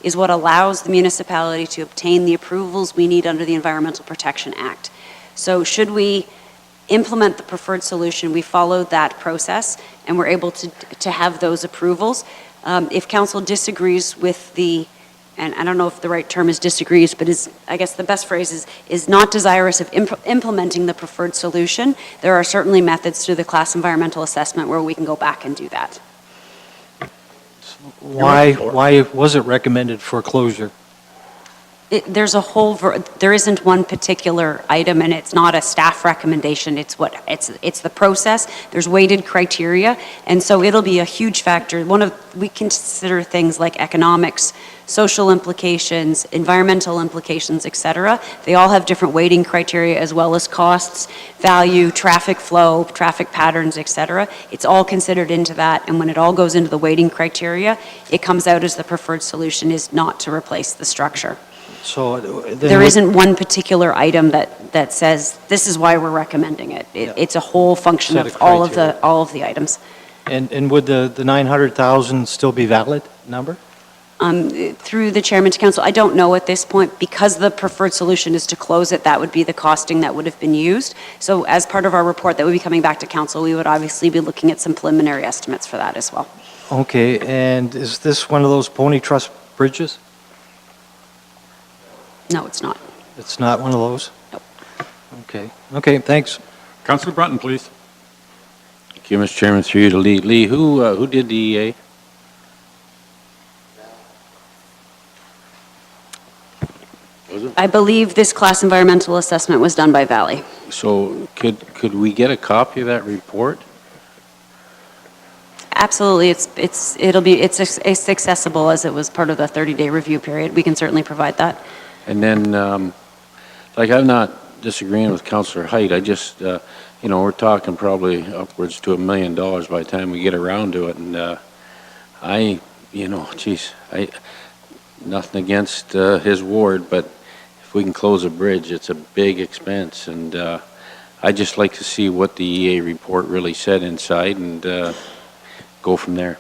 is what allows the municipality to obtain the approvals we need under the Environmental Protection Act. So should we implement the preferred solution, we followed that process and we're able to have those approvals. If council disagrees with the, and I don't know if the right term is disagrees, but I guess the best phrase is not desirous of implementing the preferred solution, there are certainly methods through the class environmental assessment where we can go back and do that. Why was it recommended for closure? There's a whole, there isn't one particular item, and it's not a staff recommendation. It's the process. There's weighted criteria, and so it'll be a huge factor. We consider things like economics, social implications, environmental implications, et cetera. They all have different weighting criteria as well as costs, value, traffic flow, traffic patterns, et cetera. It's all considered into that, and when it all goes into the weighting criteria, it comes out as the preferred solution is not to replace the structure. So there isn't one particular item that says this is why we're recommending it. It's a whole function of all of the items. And would the 900,000 still be valid number? Through the chairman to council, I don't know at this point, because the preferred solution is to close it. That would be the costing that would have been used. So as part of our report that would be coming back to council, we would obviously be looking at some preliminary estimates for that as well. Okay, and is this one of those pony truss bridges? No, it's not. It's not one of those? Nope. Okay, thanks. Councillor Brunton, please. Thank you, Mr. Chairman. Through you to Lee. Lee, who did the EA? Was it? I believe this class environmental assessment was done by Valley. So could we get a copy of that report? Absolutely, it's accessible as it was part of the 30-day review period. We can certainly provide that. And then, like, I'm not disagreeing with Councillor Height. I just, you know, we're talking probably upwards to $1 million by the time we get around to it. And you know, geez, nothing against his ward, but if we can close a bridge, it's a big expense. And I'd just like to see what the EA report really said inside and go from there.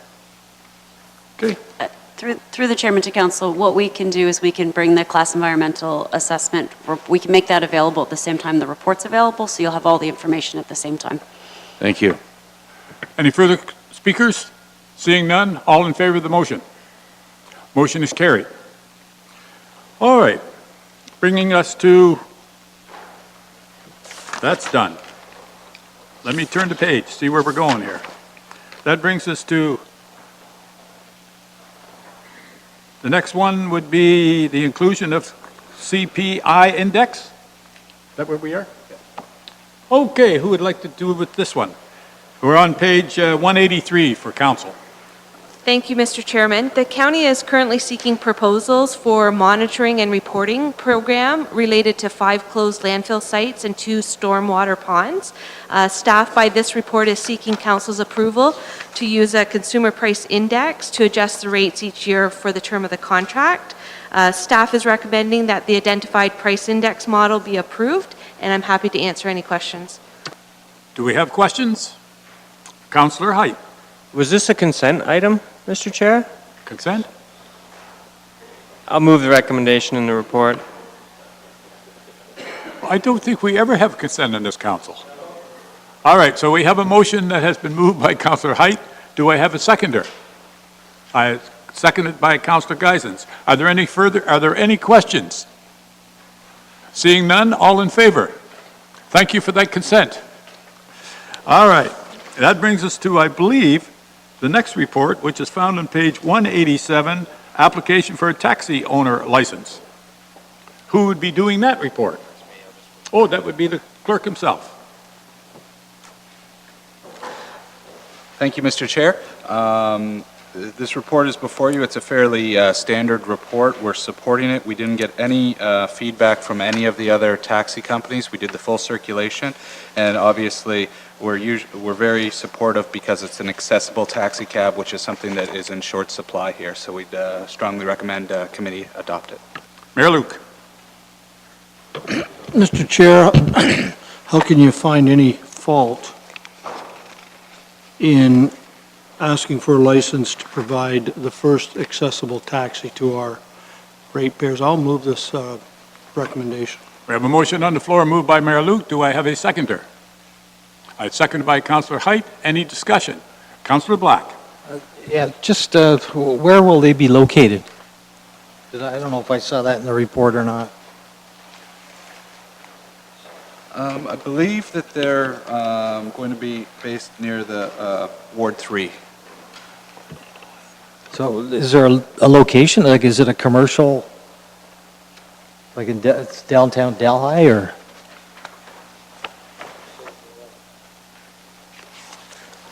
Okay. Through the chairman to council, what we can do is we can bring the class environmental assessment, we can make that available at the same time the report's available, so you'll have all the information at the same time. Thank you. Any further speakers? Seeing none, all in favor of the motion? Motion is carried. All right, bringing us to, that's done. Let me turn the page, see where we're going here. That brings us to, the next one would be the inclusion of CPI index. Is that where we are? Okay, who would like to do with this one? We're on page 183 for council. Thank you, Mr. Chairman. The county is currently seeking proposals for monitoring and reporting program related to 5 closed landfill sites and 2 stormwater ponds. Staff by this report is seeking council's approval to use a consumer price index to adjust the rates each year for the term of the contract. Staff is recommending that the identified price index model be approved, and I'm happy to answer any questions. Do we have questions? Councillor Height. Was this a consent item, Mr. Chair? Consent? I'll move the recommendation in the report. I don't think we ever have consent in this council. All right, so we have a motion that has been moved by Councillor Height. Do I have a seconder? I seconded by Councillor Geisens. Are there any questions? Seeing none, all in favor? Thank you for that consent. All right, that brings us to, I believe, the next report, which is found on page 187, application for a taxi owner license. Who would be doing that report? Oh, that would be the clerk himself. Thank you, Mr. Chair. This report is before you. It's a fairly standard report. We're supporting it. We didn't get any feedback from any of the other taxi companies. We did the full circulation, and obviously we're very supportive because it's an accessible taxi cab, which is something that is in short supply here. So we'd strongly recommend committee adopt it. Mayor Luke. Mr. Chair, how can you find any fault in asking for a license to provide the first accessible taxi to our ratepayers. I'll move this recommendation. We have a motion on the floor moved by Mayor Luke. Do I have a seconder? Seconded by Councillor Height. Any discussion? Councillor Black. Yeah, just where will they be located? I don't know if I saw that in the report or not. I believe that they're going to be based near the Ward 3. So is there a location? Like, is it a commercial, like in it's downtown Delhi, or?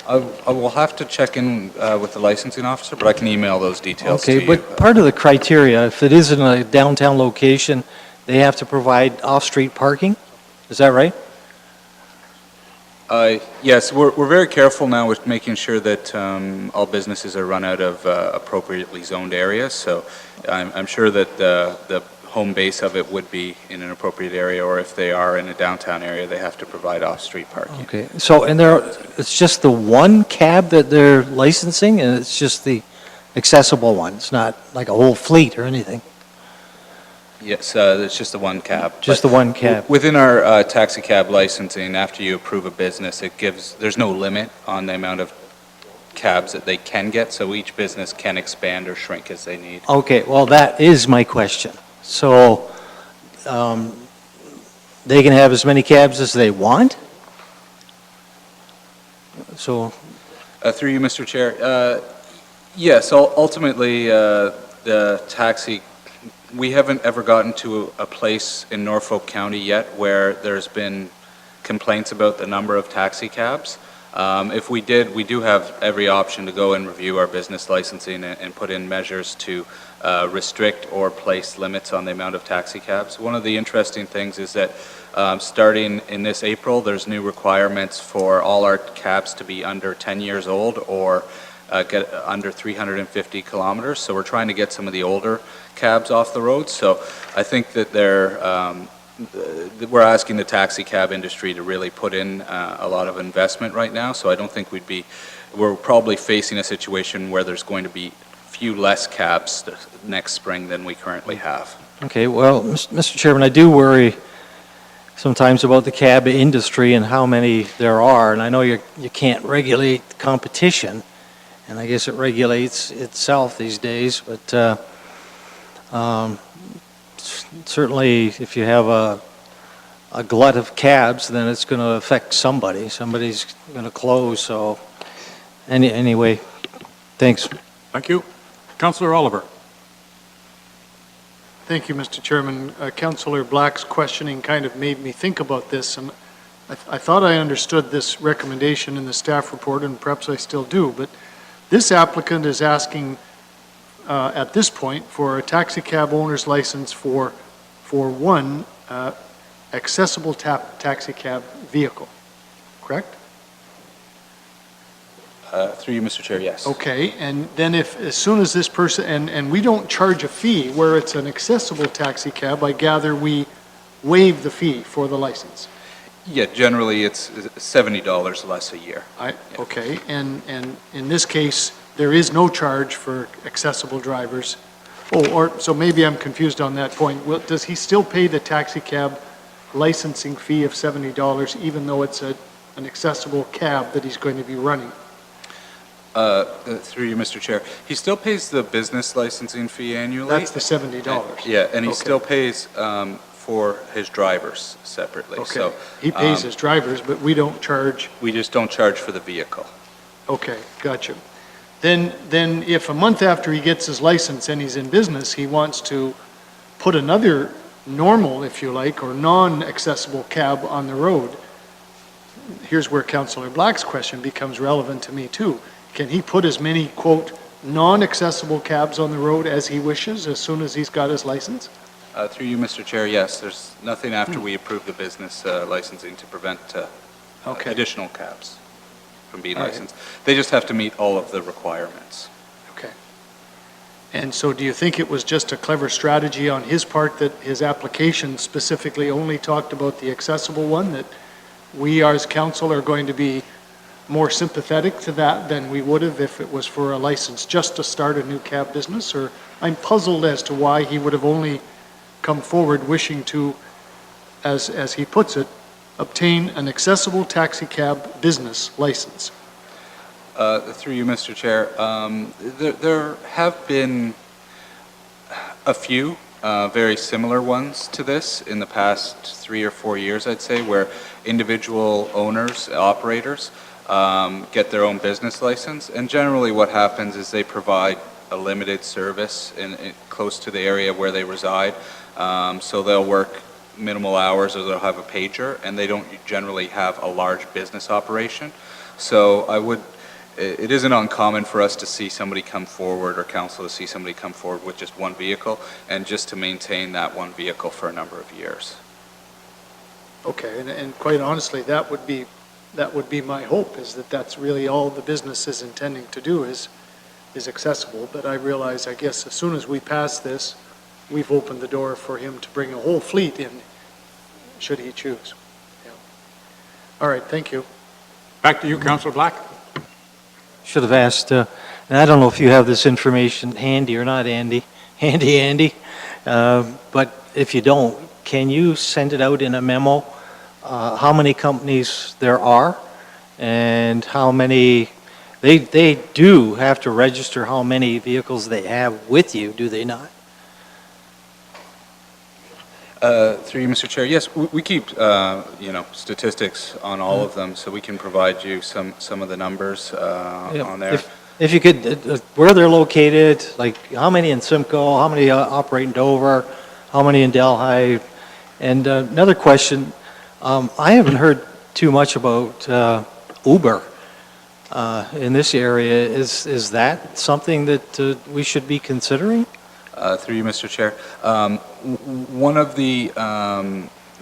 I will have to check in with the licensing officer, but I can email those details to Okay, you. but part of the criteria, if it is in a downtown location, they have to provide off-street parking? Is that right? Yes, we're very careful now with making sure that all businesses are run out of appropriately zoned areas, so I'm sure that the home base of it would be in an appropriate area, or if they are in a downtown area, they have to provide off-street parking. Okay, so, and it's just the one cab that they're licensing, and it's just the accessible one? It's not like a whole fleet or anything? Yes, it's just the one cab. Just But the one cab? Within our taxi cab licensing, after you approve a business, there's no limit on the amount of cabs that they can get, so each business can expand or shrink as they need. Okay, well, that is my question. So, they can have as many cabs as they want? So, Through you, Mr. Chair. Yes, ultimately, the taxi, we haven't ever gotten to a place in Norfolk County yet where there's been complaints about the number of taxi cabs. If we did, we do have every option to go and review our business licensing and put in measures to restrict or place limits on the amount of taxi cabs. One of the interesting things is that starting in this April, there's new requirements for all our cabs to be under 10 years old or get under 350 kilometers. So we're trying to get some of the older cabs off the road. So I think that we're asking the taxi cab industry to really put in a lot of investment right now. So I don't think we're probably facing a situation where there's going to be few less cabs next spring than we currently have. okay, well, Mr. Chairman, I do worry sometimes about the cab industry and how many there are, and I know you can't regulate competition, and I guess it regulates itself these days, but certainly if you have a glut of cabs, then it's going to affect somebody. Somebody's going to close, so anyway, thanks. Thank you. Councillor Oliver. Thank you, Mr. Chairman. Councillor Black's questioning kind of made me think about this, and I thought I understood this recommendation in the staff report, and perhaps I still do, but this applicant is asking at this point for a taxi cab owner's license for one accessible taxi cab vehicle, correct? Through you, Mr. Chair, yes. Okay, and then as soon as this person, and we don't charge a fee where it's an accessible taxi cab, I gather we waive the fee for the license. Yeah, generally it's $70 less a year. Okay, and in this case, there is no charge for accessible drivers. So maybe I'm confused on that point. Does he still pay the taxi cab licensing fee of $70 even though it's an accessible cab that he's going to be running? Through you, Mr. Chair. He still pays the business licensing fee annually. That's the $70. Yeah, and he Okay. still pays for his drivers separately. Okay, So he pays his drivers, but we don't charge. we just don't charge for the vehicle. Okay, gotcha. Then if a month after he gets his license and he's in business, he wants to put another normal, if you like, or non-accessible cab on the road, here's where Councillor Black's question becomes relevant to me too. Can he put as many, quote, non-accessible cabs on the road as he wishes as soon as he's got his license? Through you, Mr. Chair, yes, there's nothing after we approve the business licensing to prevent Okay. additional cabs from being All right. licensed. They just have to meet all of the requirements. Okay. And so do you think it was just a clever strategy on his part that his application specifically only talked about the accessible one, that we as council are going to be more sympathetic to that than we would have if it was for a license just to start a new cab business? Or I'm puzzled as to why he would have only come forward wishing to, as he puts it, obtain an accessible taxi cab business license. Through you, Mr. Chair, there have been a few very similar ones to this in the past 3 or 4 years, I'd say, where individual owners, operators, get their own business license. And generally what happens is they provide a limited service close to the area where they reside. So they'll work minimal hours, or they'll have a pager, and they don't generally have a large business operation. So it isn't uncommon for us to see somebody come forward, or council to see somebody come forward with just one vehicle, and just to maintain that one vehicle for a number of years. Okay, and quite honestly, that would be my hope, is that that's really all the business is intending to do is accessible. But I realize, I guess, as soon as we pass this, we've opened the door for him to bring a whole fleet in, should he choose. Yeah. All right, thank you. Back to you, Councillor Black. Should have asked, and I don't know if you have this information handy or not, Andy, but if you don't, can you send it out in a memo, how many companies there are, and how many, they do have to register how many vehicles they have with you, do they not? Through you, Mr. Chair, yes, we keep, statistics on all of them, so we can provide you some of the numbers on there. If you could, where they're located, like how many in Simcoe, how many operate in Dover, how many in Delhi? And another question, I haven't heard too much about Uber in this area. Is that something that we should be considering? Through you, Mr. Chair. One of the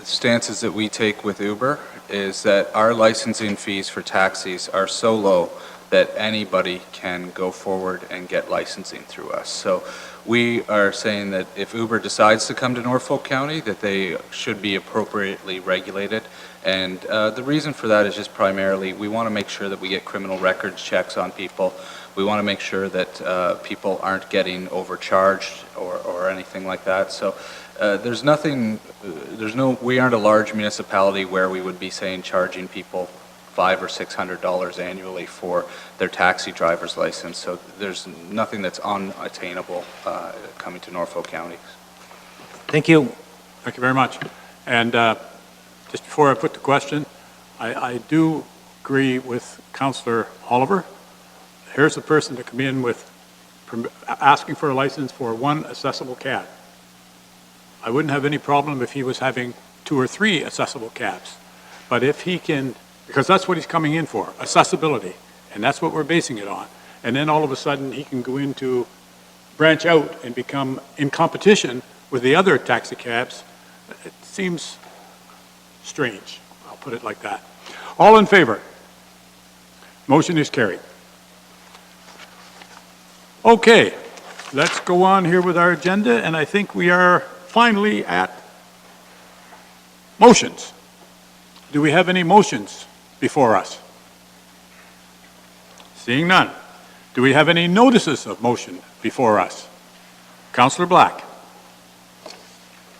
stances that we take with Uber is that our licensing fees for taxis are so low that anybody can go forward and get licensing through us. So we are saying that if Uber decides to come to Norfolk County, that they should be appropriately regulated. And the reason for that is just primarily we want to make sure that we get criminal records checks on people. We want to make sure that people aren't getting overcharged or anything like that. So we aren't a large municipality where we would be saying charging people $500 or $600 annually for their taxi driver's license. So there's nothing that's unattainable coming to Norfolk County. Thank you. Thank you very much. And just before I put the question, I do agree with Councillor Oliver. Here's a person to come in with asking for a license for one accessible cab. I wouldn't have any problem if he was having 2 or 3 accessible cabs. But if he can, because that's what he's coming in for, accessibility, and that's what we're basing it on. And then all of a sudden he can go into, branch out and become in competition with the other taxi cabs. It seems strange, I'll put it like that. All in favor? Motion is carried. Okay, let's go on here with our agenda, and I think we are finally at motions. Do we have any motions before us? Seeing none. Do we have any notices of motion before us? Councillor Black.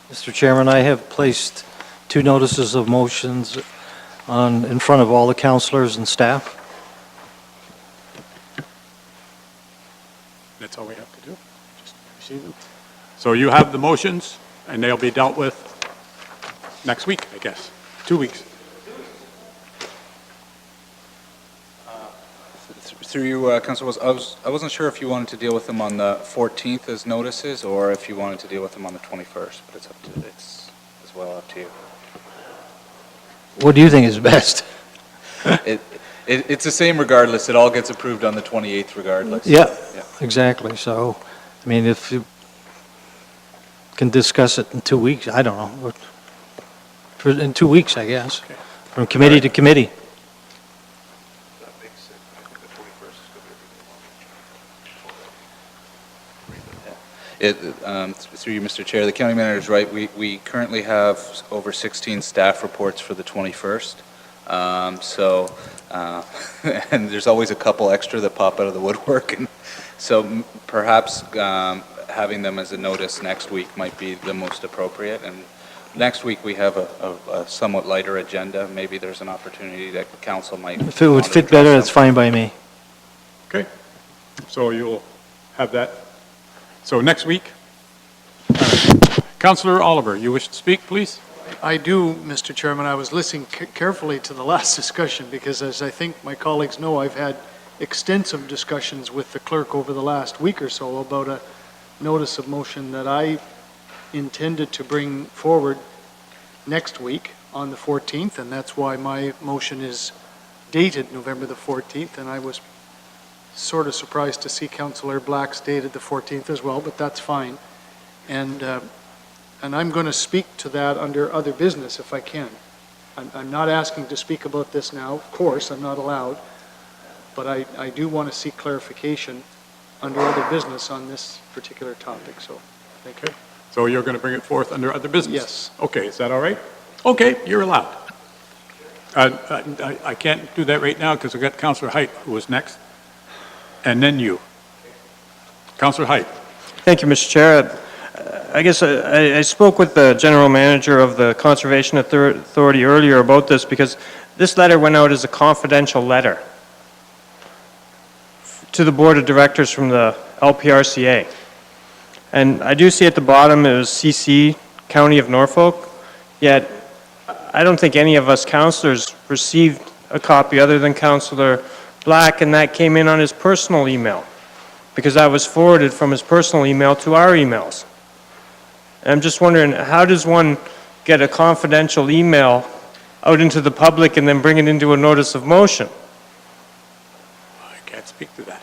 Mr. Chairman, I have placed 2 notices of motions in front of all the councillors and staff. That's all we have to do? Just receive them? So you have the motions, and they'll be dealt with next week, I guess. 2 weeks. Through you, Councillor Wills, I wasn't sure if you wanted to deal with them on the 14th as notices, or if you wanted to deal with them on the 21st, but it's as well up to you. What do you think is best? It's the same regardless. It all gets approved on the 28th regardless. Yeah, exactly. So, I mean, if you can discuss it in 2 weeks, I don't know. In 2 weeks, I guess, Okay. from committee to committee. Through you, Mr. Chair, the county manager is right. We currently have over 16 staff reports for the 21st. So And there's always a couple extra that pop out of the woodwork. And so perhaps having them as a notice next week might be the most appropriate. And next week, we have a somewhat lighter agenda. Maybe there's an opportunity that council might. If it would want to fit address better, that's something. fine by me. Okay, so you'll have that. So next week, Councillor Oliver, you wish to speak, please? I do, Mr. Chairman. I was listening carefully to the last discussion because, as I think my colleagues know, I've had extensive discussions with the clerk over the last week or so about a notice of motion that I intended to bring forward next week on the 14th, and that's why my motion is dated November the 14th, and I was sort of surprised to see Councillor Black's dated the 14th as well, but that's fine. And I'm going to speak to that under other business if I can. I'm not asking to speak about this now, of course, I'm not allowed, but I do want to seek clarification under other business on this particular topic, so thank you. So you're going to bring it forth under other business? Yes. Okay, is that all right? Okay, you're allowed. I can't do that right now because I've got Councillor Height, who was next, and then you. Councillor Height. Thank you, Mr. Chair. I guess I spoke with the general manager of the Conservation Authority earlier about this because this letter went out as a confidential letter to the Board of Directors from the LPRCA. And I do see at the bottom it was CC, County of Norfolk, yet I don't think any of us councillors received a copy other than Councillor Black, and that came in on his personal email because that was forwarded from his personal email to our emails. And I'm just wondering, how does one get a confidential email out into the public and then bring it into a notice of motion? I can't speak to that.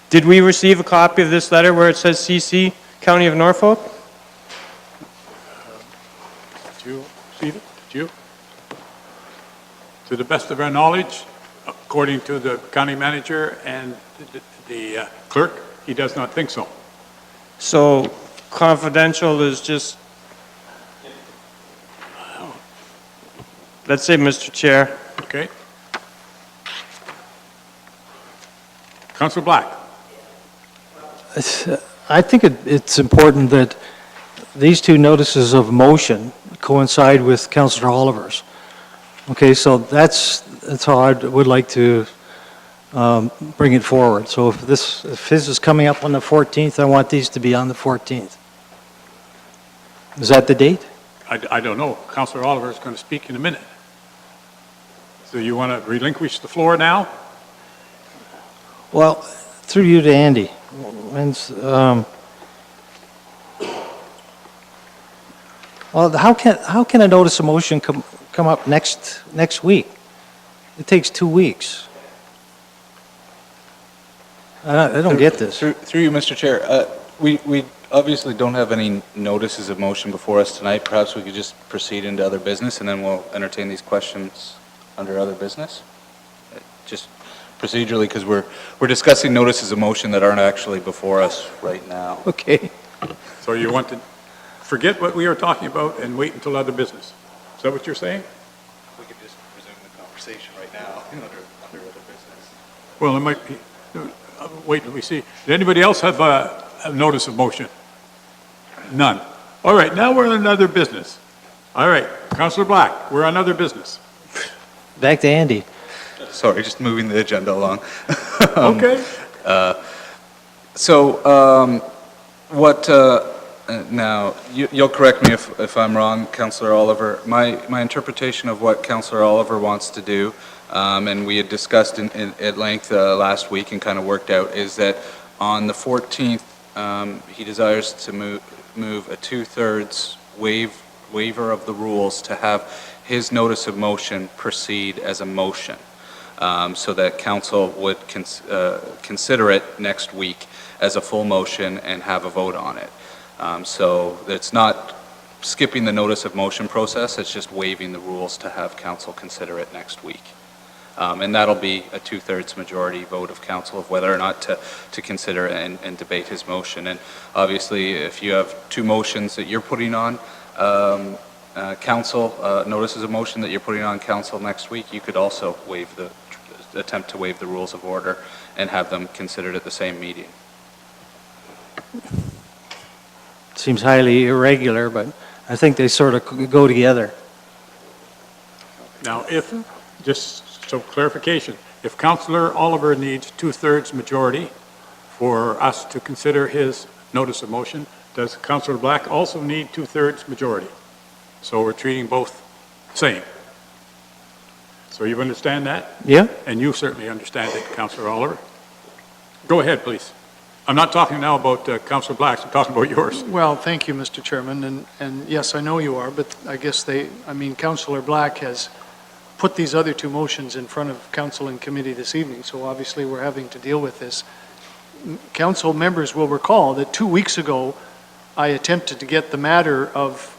Did we receive a copy of this letter where it says CC, County of Norfolk? Did you receive it? Did you? To the best of our knowledge, according to the county manager and the clerk, he does not think so. So confidential is just, that's it, Mr. Chair. Okay? Councillor Black. I think it's important that these two notices of motion coincide with Councillor Oliver's. Okay, so that's how I would like to bring it forward. So if his is coming up on the 14th, I want these to be on the 14th. Is that the date? I don't know. Councillor Oliver is going to speak in a minute. So you want to relinquish the floor now? Well, through you to Andy. Well, how can a notice of motion come up next week? It takes 2 weeks. I don't get this. Through you, Mr. Chair, we obviously don't have any notices of motion before us tonight. Perhaps we could just proceed into other business, and then we'll entertain these questions under other business. Just procedurally, because we're discussing notices of motion that aren't actually before us right now. Okay. So you want to forget what we are talking about and wait until other business? Is that what you're saying? We could just resume the conversation right now under other business. Well, it might be, wait till we see. Did anybody else have a notice of motion? None. All right, now we're on other business. All right, Councillor Black, we're on other business. Back to Andy. Sorry, just moving the agenda along. Okay. Now, you'll correct me if I'm wrong, Councillor Oliver. My interpretation of what Councillor Oliver wants to do, and we had discussed at length last week and kind of worked out, is that on the 14th, he desires to move a 2/3 waiver of the rules to have his notice of motion proceed as a motion, so that council would consider it next week as a full motion and have a vote on it. So it's not skipping the notice of motion process, it's just waiving the rules to have council consider it next week. And that'll be a 2/3 majority vote of council of whether or not to consider and debate his motion. And obviously, if you have two motions that you're putting on, council notices a motion that you're putting on council next week, you could also attempt to waive the rules of order and have them considered at the same meeting. Seems highly irregular, but I think they sort of go together. Now, just so clarification, if Councillor Oliver needs two-thirds majority for us to consider his notice of motion, does Councillor Black also need two-thirds majority? So we're treating both the same. So you understand that? Yeah? And you certainly understand it, Councillor Oliver. Go ahead, please. I'm not talking now about Councillor Black's, I'm talking about yours. Well, thank you, Mr. Chairman, and yes, I know you are, but I guess Councillor Black has put these other two motions in front of council and committee this evening, so obviously we're having to deal with this. Council members will recall that 2 weeks ago, I attempted to get the matter of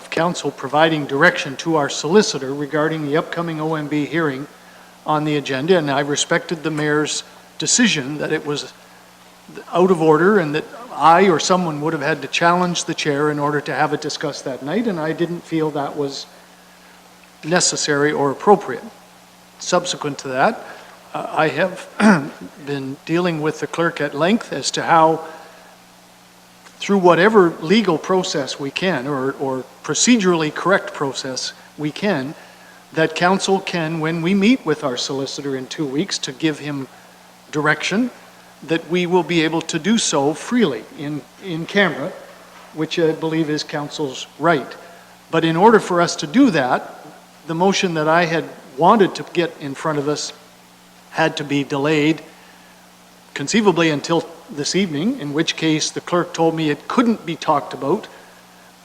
council providing direction to our solicitor regarding the upcoming OMB hearing on the agenda, and I respected the mayor's decision that it was out of order and that I or someone would have had to challenge the chair in order to have it discussed that night, and I didn't feel that was necessary or appropriate. Subsequent to that, I have been dealing with the clerk at length as to how, through whatever legal process we can or procedurally correct process we can, that council can, when we meet with our solicitor in 2 weeks to give him direction, that we will be able to do so freely in camera, which I believe is council's right. But in order for us to do that, the motion that I had wanted to get in front of us had to be delayed conceivably until this evening, in which case the clerk told me it couldn't be talked about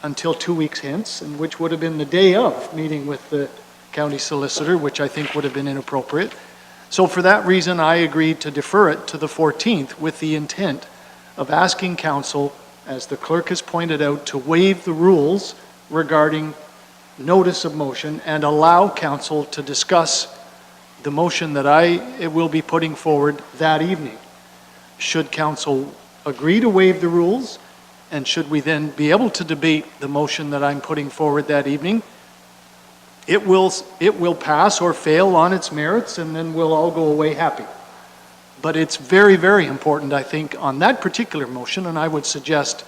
until 2 weeks hence, and which would have been the day of meeting with the county solicitor, which I think would have been inappropriate. So for that reason, I agreed to defer it to the 14th with the intent of asking council, as the clerk has pointed out, to waive the rules regarding notice of motion and allow council to discuss the motion that I will be putting forward that evening. Should council agree to waive the rules, and should we then be able to debate the motion that I'm putting forward that evening, it will pass or fail on its merits, and then we'll all go away happy. But it's very, very important, I think, on that particular motion, and I would suggest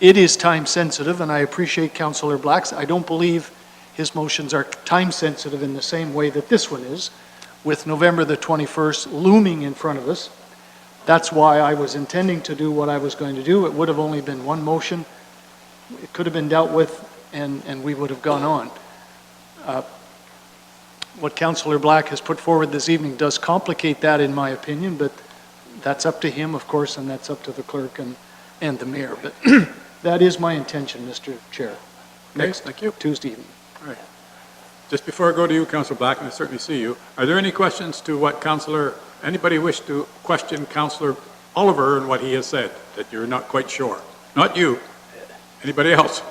it is time sensitive, and I appreciate Councillor Black's. I don't believe his motions are time sensitive in the same way that this one is, with November the 21st looming in front of us. That's why I was intending to do what I was going to do. It would have only been one motion. It could have been dealt with, and we would have gone on. What Councillor Black has put forward this evening does complicate that, in my opinion, but that's up to him, of course, and that's up to the clerk and the mayor. But that is my intention, Mr. Chair. Next Thank you. Tuesday evening. All right. Just before I go to you, Councillor Black, and I certainly see you, are there any questions to what anybody wish to question Councillor Oliver and what he has said that you're not quite sure? Not you. Anybody else?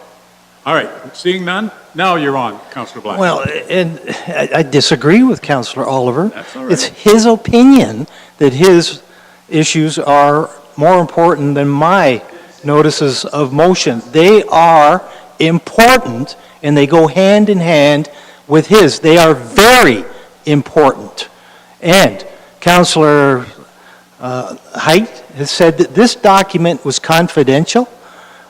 All right, seeing none, now you're on, Councillor Black. Well, and I disagree with Councillor Oliver. That's all right. It's his opinion that his issues are more important than my notices of motion. They are important, and they go hand in hand with his. They are very important. And Councillor Height has said that this document was confidential.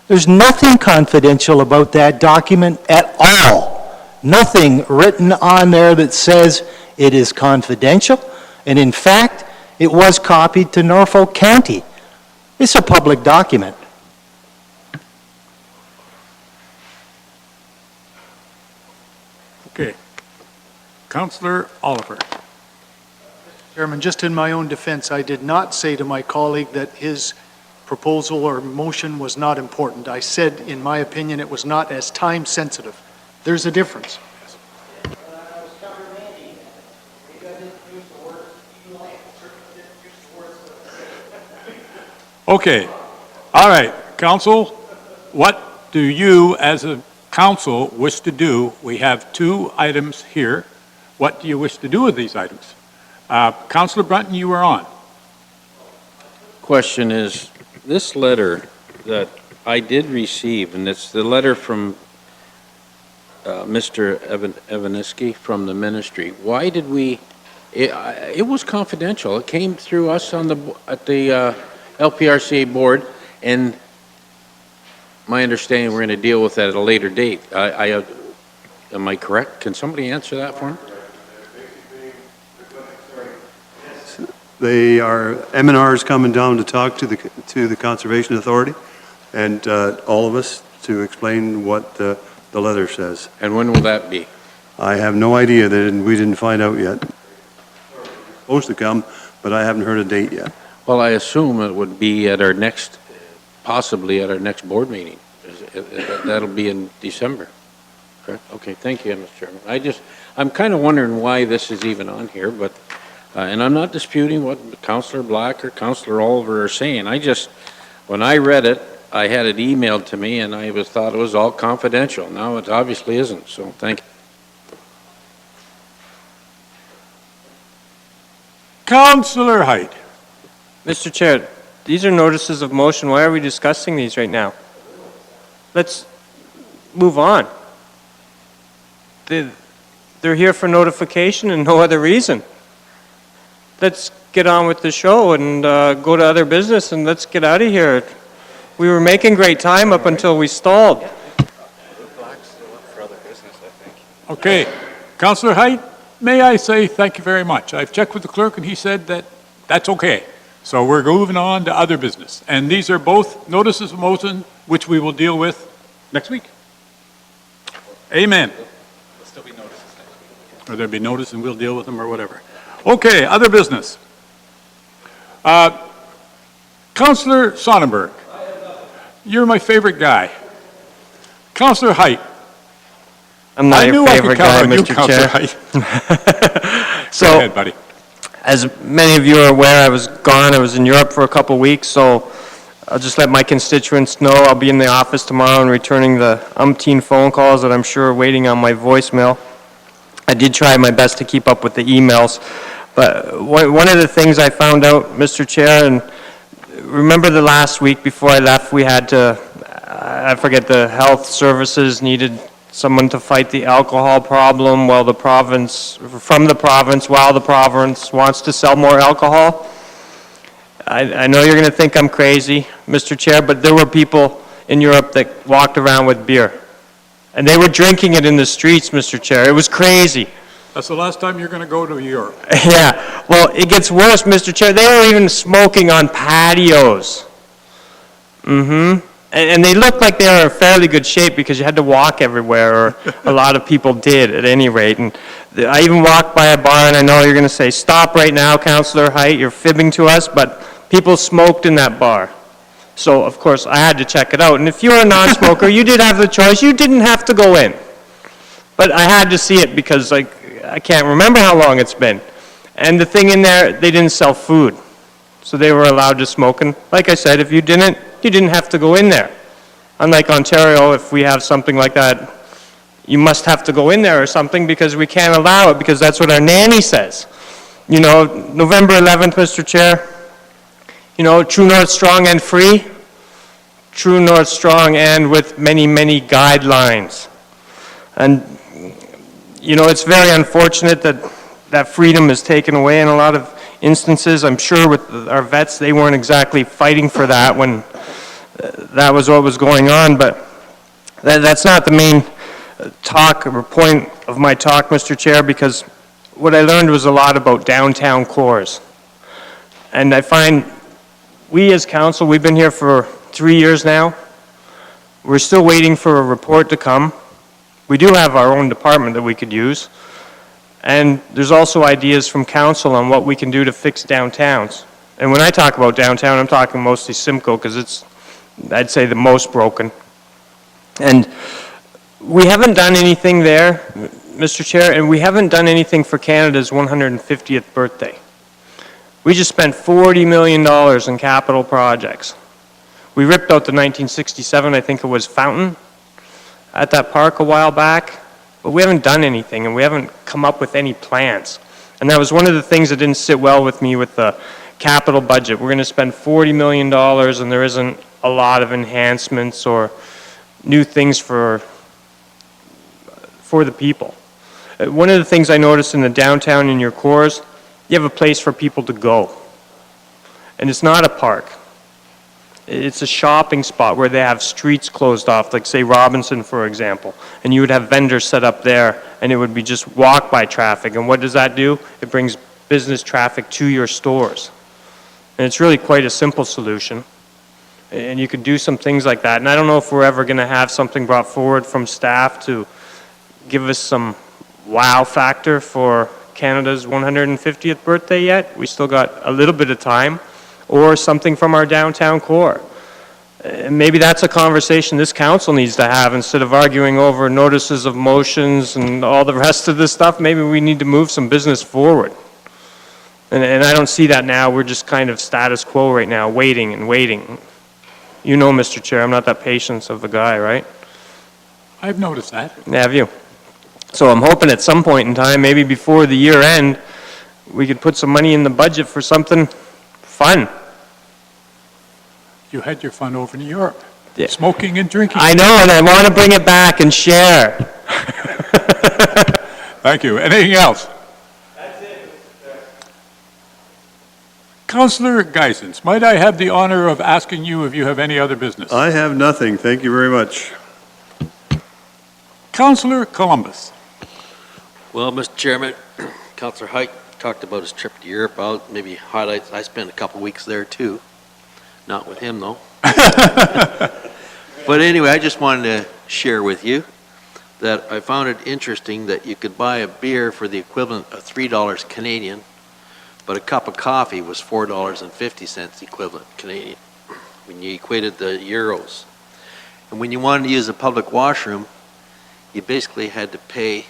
There's nothing confidential about that document at all. Nothing written on there that says it is confidential. And in fact, it was copied to Norfolk County. It's a public document. Okay. Councillor Oliver. Chairman, just in my own defense, I did not say to my colleague that his proposal or motion was not important. I said, in my opinion, it was not as time sensitive. There's a difference. Okay. All right, council, what do you as a council wish to do? We have 2 items here. What do you wish to do with these items? Councillor Brunton, you were on. Question is, this letter that I did receive, and it's the letter from Mr. Evaniski from the ministry. Why did we, it was confidential. It came through us on at the LPRCA board, and my understanding, we're going to deal with that at a later date. Am I correct? Can somebody answer that for me? They are, M&R is coming down to talk to the Conservation Authority and all of us to explain what the letter says. And when will that be? I have no idea. We didn't find out yet. Supposed to come, but I haven't heard a date yet. Well, I assume it would be at our next, possibly at our next board meeting. That'll be in December. Correct? Okay, thank you, Mr. Chairman. I'm kind of wondering why this is even on here, but, and I'm not disputing what Councillor Black or Councillor Oliver are saying. When I read it, I had it emailed to me and I thought it was all confidential. Now it obviously isn't, so thank you. Councillor Height. Mr. Chair, these are notices of motion. Why are we discussing these right now? Let's move on. They're here for notification and no other reason. Let's get on with the show and go to other business and let's get out of here. We were making great time up until we stalled. Okay. Councillor Height, may I say thank you very much. I've checked with the clerk and he said that that's okay. So we're moving on to other business. And these are both notices of motion, which we will deal with next week. Amen. There'll still be notices next week. Or there'll be notice and we'll deal with them or whatever. Okay, other business. Councillor Sonnenberg, you're my favorite guy. Councillor Height. I'm not your favorite guy, Mr. Chair. So, go ahead, buddy. As many of you are aware, I was gone. I was in Europe for a couple weeks, so I'll just let my constituents know I'll be in the office tomorrow and returning the umpteen phone calls that I'm sure are waiting on my voicemail. I did try my best to keep up with the emails, but one of the things I found out, Mr. Chair, and remember the last week before I left, we had to, I forget, the health services needed someone to fight the alcohol problem while the province wants to sell more alcohol. I know you're going to think I'm crazy, Mr. Chair, but there were people in Europe that walked around with beer. And they were drinking it in the streets, Mr. Chair. It was crazy. That's the last time you're going to go to Europe. Yeah, well, it gets worse, Mr. Chair. They were even smoking on patios. And they looked like they were in fairly good shape because you had to walk everywhere, or a lot of people did at any rate. And I even walked by a bar, and I know you're going to say, stop right now, Councillor Height, you're fibbing to us, but people smoked in that bar. So, of course, I had to check it out. And if you were a non-smoker, you did have the choice. You didn't have to go in. But I had to see it because, I can't remember how long it's been. And the thing in there, they didn't sell food. So they were allowed to smoke. And like I said, if you didn't have to go in there. Unlike Ontario, if we have something like that, you must have to go in there or something because we can't allow it because that's what our nanny says. You know, November 11th, Mr. Chair, you know, True North strong and free. True North strong and with many, many guidelines. And, you know, it's very unfortunate that that freedom is taken away in a lot of instances. I'm sure with our vets, they weren't exactly fighting for that when that was what was going on, but that's not the main talk or point of my talk, Mr. Chair, because what I learned was a lot about downtown cores. And I find we as council, we've been here for 3 years now. We're still waiting for a report to come. We do have our own department that we could use. And there's also ideas from council on what we can do to fix downtowns. And when I talk about downtown, I'm talking mostly Simcoe because it's, I'd say, the most broken. And we haven't done anything there, Mr. Chair, and we haven't done anything for Canada's 150th birthday. We just spent $40 million in capital projects. We ripped out the 1967, I think it was, fountain at that park a while back, but we haven't done anything and we haven't come up with any plans. And that was one of the things that didn't sit well with me with the capital budget. We're going to spend $40 million and there isn't a lot of enhancements or new things for for the people. One of the things I noticed in the downtown in your cores, you have a place for people to go. And it's not a park. It's a shopping spot where they have streets closed off, like say Robinson, for example. And you would have vendors set up there, and it would be just walk-by traffic. And what does that do? It brings business traffic to your stores. And it's really quite a simple solution. And you could do some things like that. And I don't know if we're ever going to have something brought forward from staff to give us some wow factor for Canada's 150th birthday yet. We still got a little bit of time. Or something from our downtown core. And maybe that's a conversation this council needs to have instead of arguing over notices of motions and all the rest of this stuff. Maybe we need to move some business forward. And I don't see that now. We're just kind of status quo right now, waiting and waiting. You know, Mr. Chair, I'm not that patience of a guy, right? I've noticed that. Have you? So I'm hoping at some point in time, maybe before the year end, we could put some money in the budget for something fun. You had your fun over in Europe. Yeah. Smoking and drinking. I know, and I want to bring it back and share. Thank you. Anything else? That's it, Mr. Chair. Councillor Geisens, might I have the honor of asking you if you have any other business? I have nothing. Thank you very much. Councillor Columbus. Well, Mr. Chairman, Councillor Height talked about his trip to Europe. I'll maybe highlight, I spent a couple weeks there too. Not with him though. But anyway, I just wanted to share with you that I found it interesting that you could buy a beer for the equivalent of $3 Canadian, but a cup of coffee was $4.50 equivalent Canadian when you equated the euros. And when you wanted to use a public washroom, you basically had to pay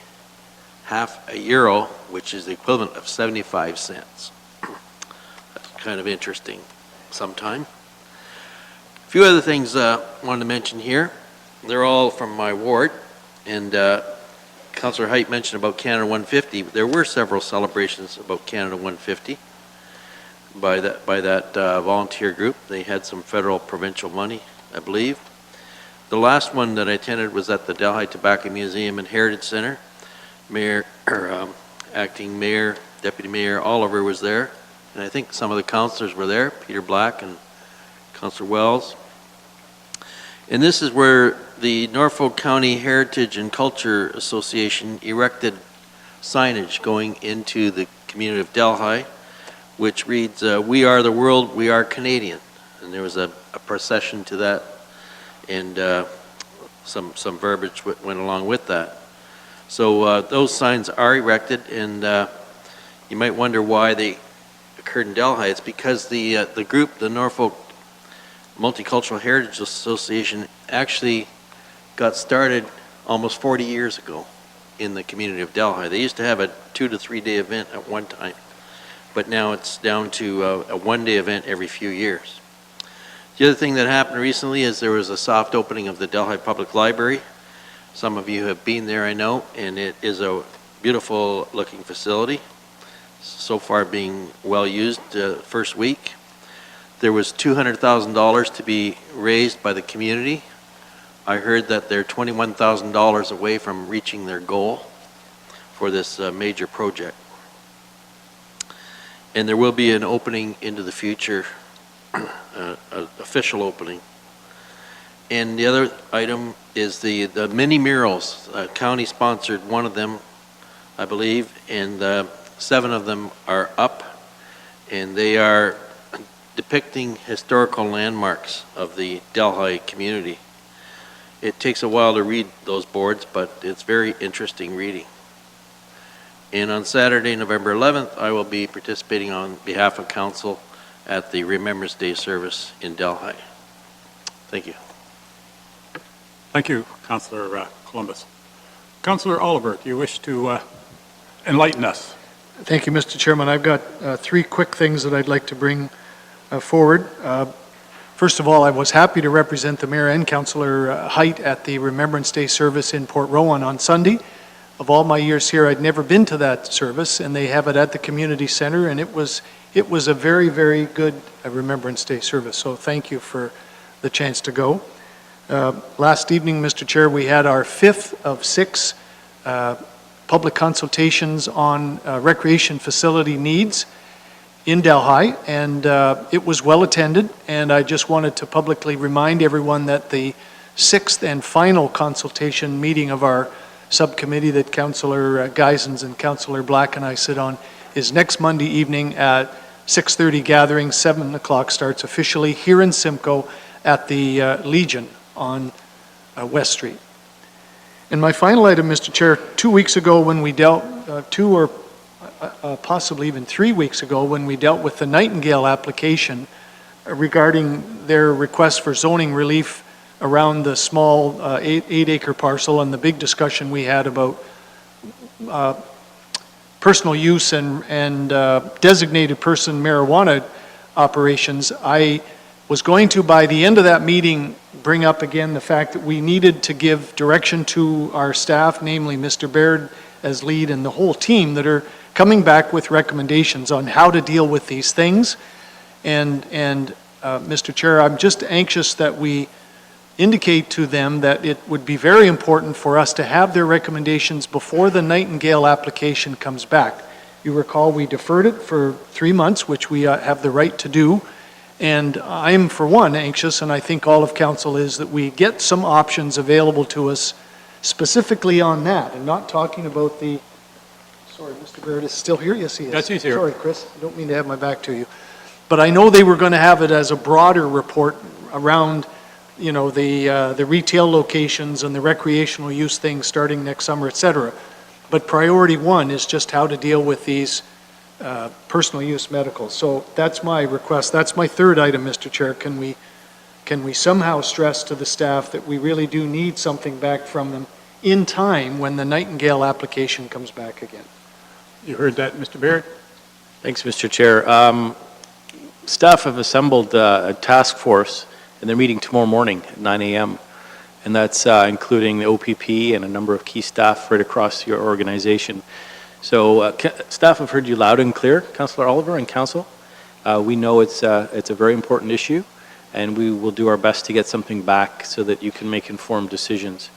half a euro, which is the equivalent of 75 cents. That's kind of interesting sometime. A few other things I wanted to mention here. They're all from my ward, and Councillor Height mentioned about Canada 150. There were several celebrations about Canada 150 by that volunteer group. They had some federal provincial money, I believe. The last one that I attended was at the Delhi Tobacco Museum and Heritage Center. Acting Mayor, Deputy Mayor Oliver was there, and I think some of the councillors were there, Peter Black and Councillor Wells. And this is where the Norfolk County Heritage and Culture Association erected signage going into the community of Delhi, which reads, "We are the world, we are Canadian." And there was a procession to that, and some verbiage went along with that. So those signs are erected, and you might wonder why they occurred in Delhi. It's because the group, the Norfolk Multicultural Heritage Association, actually got started almost 40 years ago in the community of Delhi. They used to have a 2 to 3 day event at one time, but now it's down to a 1-day event every few years. The other thing that happened recently is there was a soft opening of the Delhi Public Library. Some of you have been there, I know, and it is a beautiful looking facility. So far being well used first week. There was $200,000 to be raised by the community. I heard that they're $21,000 away from reaching their goal for this major project. And there will be an opening into the future, an official opening. And the other item is the mini murals. County sponsored one of them, I believe, and 7 of them are up, and they are depicting historical landmarks of the Delhi community. It takes a while to read those boards, but it's very interesting reading. And on Saturday, November 11th, I will be participating on behalf of council at the Remembrance Day service in Delhi. Thank you. Thank you, Councillor Columbus. Councillor Oliver, do you wish to enlighten us? Thank you, Mr. Chairman. I've got 3 quick things that I'd like to bring forward. First of all, I was happy to represent the Mayor and Councillor Height at the Remembrance Day service in Port Rowan on Sunday. Of all my years here, I'd never been to that service, and they have it at the community center, and it was a very, very good Remembrance Day service, so thank you for the chance to go. Last evening, Mr. Chair, we had our 5th of 6 public consultations on recreation facility needs in Delhi, and it was well attended, and I just wanted to publicly remind everyone that the 6th and final consultation meeting of our subcommittee that Councillor Geisens and Councillor Black and I sit on is next Monday evening at 6:30 gathering, 7 o'clock starts officially here in Simcoe at the Legion on West Street. And my final item, Mr. Chair, 2 weeks ago when we dealt, possibly even 3 weeks ago, when we dealt with the Nightingale application regarding their request for zoning relief around the small 8-acre parcel, and the big discussion we had about personal use and designated person marijuana operations, I was going to, by the end of that meeting, bring up again the fact that we needed to give direction to our staff, namely Mr. Baird as lead and the whole team that are coming back with recommendations on how to deal with these things. And Mr. Chair, I'm just anxious that we indicate to them that it would be very important for us to have their recommendations before the Nightingale application comes back. You recall we deferred it for 3 months, which we have the right to do. And I'm, for one, anxious, and I think all of council is, that we get some options available to us specifically on that, and not talking about the, sorry, Mr. Baird is still here? Yes, he is. Yes, he's here. Sorry, Chris, I don't mean to have my back to you. But I know they were going to have it as a broader report around, you know, the retail locations and the recreational use things starting next summer, et cetera. But priority one is just how to deal with these personal use medicals. So that's my request. That's my third item, Mr. Chair. Can we somehow stress to the staff that we really do need something back from them in time when the Nightingale application comes back again? You heard that, Mr. Baird? Thanks, Mr. Chair. Staff have assembled a task force, and they're meeting tomorrow morning at 9 a.m. And that's including the OPP and a number of key staff right across your organization. So staff have heard you loud and clear, Councillor Oliver and Council. We know it's a very important issue, and we will do our best to get something back so that you can make informed decisions.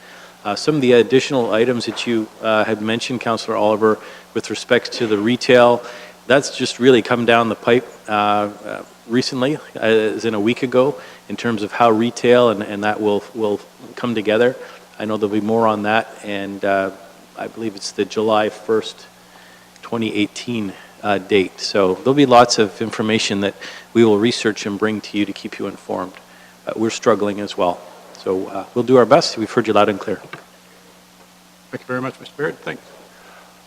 Some of the additional items that you had mentioned, Councillor Oliver, with respect to the retail, that's just really come down the pipe recently, as in a week ago, in terms of how retail and that will come together. I know there'll be more on that, and I believe it's the July 1st, 2018 date. So there'll be lots of information that we will research and bring to you to keep you informed. We're struggling as well. So we'll do our best. We've heard you loud and clear. Thank you very much, Mr. Baird. Thanks.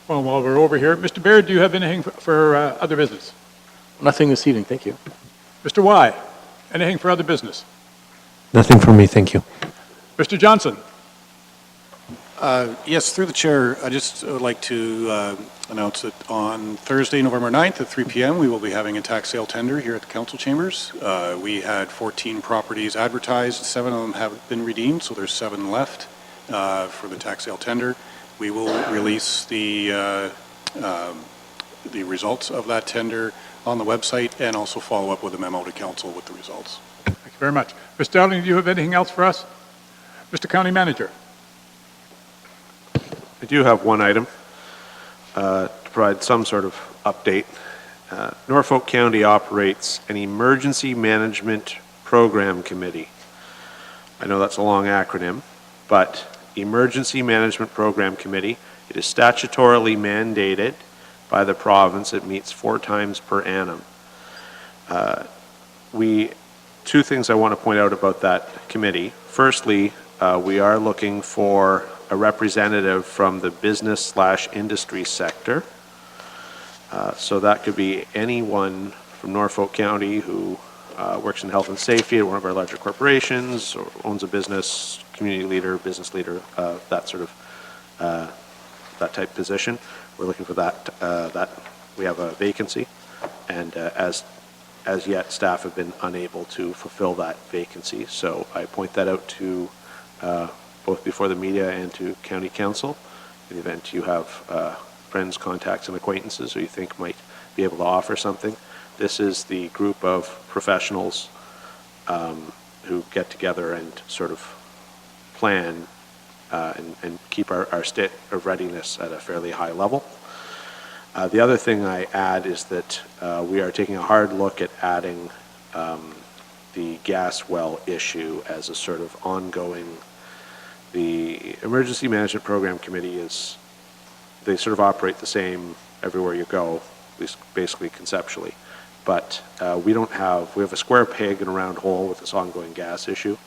Well, while we're over here, Mr. Baird, do you have anything for other business? Nothing this evening, thank you. Mr. Y, anything for other business? Nothing from me, thank you. Mr. Johnson? Yes, through the chair, I just would like to announce that on Thursday, November 9th at 3 p.m., we will be having a tax sale tender here at the council chambers. We had 14 properties advertised, 7 of them have been redeemed, so there's 7 left for the tax sale tender. We will release the results of that tender on the website and also follow up with a memo to council with the results. Thank you very much. Mr. Dowling, do you have anything else for us? Mr. County Manager? I do have one item to provide some sort of update. Norfolk County operates an Emergency Management Program Committee. I know that's a long acronym, but Emergency Management Program Committee, it is statutorily mandated by the province. It meets 4 times per annum. Two things I want to point out about that committee. Firstly, we are looking for a representative from the business/industry sector. So that could be anyone from Norfolk County who works in health and safety at one of our larger corporations, or owns a business, community leader, business leader, that sort of, that type position. We're looking for that we have a vacancy, and as yet, staff have been unable to fulfill that vacancy. So I point that out to both before the media and to County Council. In the event you have friends, contacts, and acquaintances who you think might be able to offer something, this is the group of professionals who get together and sort of plan and keep our state of readiness at a fairly high level. The other thing I add is that we are taking a hard look at adding the gas well issue as a sort of ongoing. The Emergency Management Program Committee they sort of operate the same everywhere you go, at least basically conceptually. But we have a square peg in a round hole with this ongoing gas issue.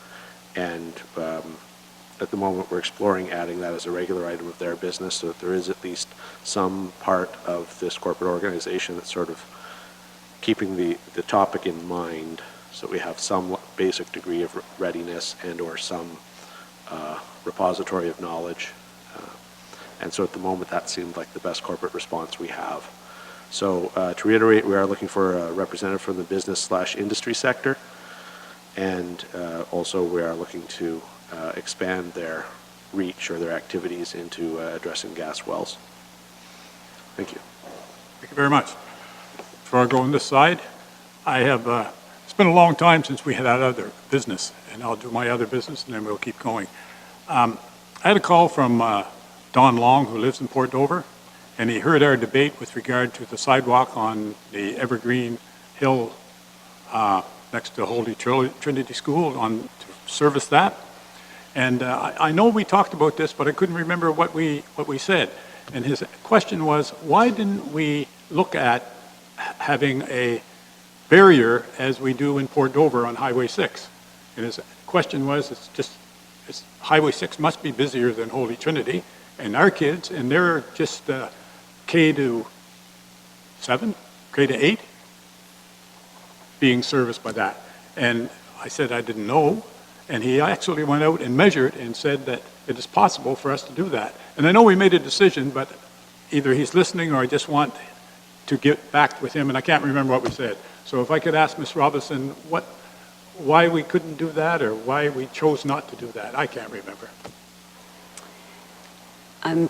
And at the moment, we're exploring adding that as a regular item of their business so that there is at least some part of this corporate organization that's sort of keeping the topic in mind so that we have some basic degree of readiness and or some repository of knowledge. And so at the moment, that seemed like the best corporate response we have. So to reiterate, we are looking for a representative from the business/industry sector. And also we are looking to expand their reach or their activities into addressing gas wells. Thank you. Thank you very much. Before I go on this side, it's been a long time since we had that other business, and I'll do my other business and then we'll keep going. I had a call from Don Long, who lives in Port Dover, and he heard our debate with regard to the sidewalk on the Evergreen Hill next to Holy Trinity School to service that. And I know we talked about this, but I couldn't remember what we said. And his question was, why didn't we look at having a barrier as we do in Port Dover on Highway 6? And his question was, Highway 6 must be busier than Holy Trinity, and our kids, and they're just K to 7, K to 8, being serviced by that. And I said I didn't know, and he actually went out and measured and said that it is possible for us to do that. And I know we made a decision, but either he's listening or I just want to get back with him, and I can't remember what we said. So if I could ask Ms. Robinson why we couldn't do that or why we chose not to do that, I can't remember.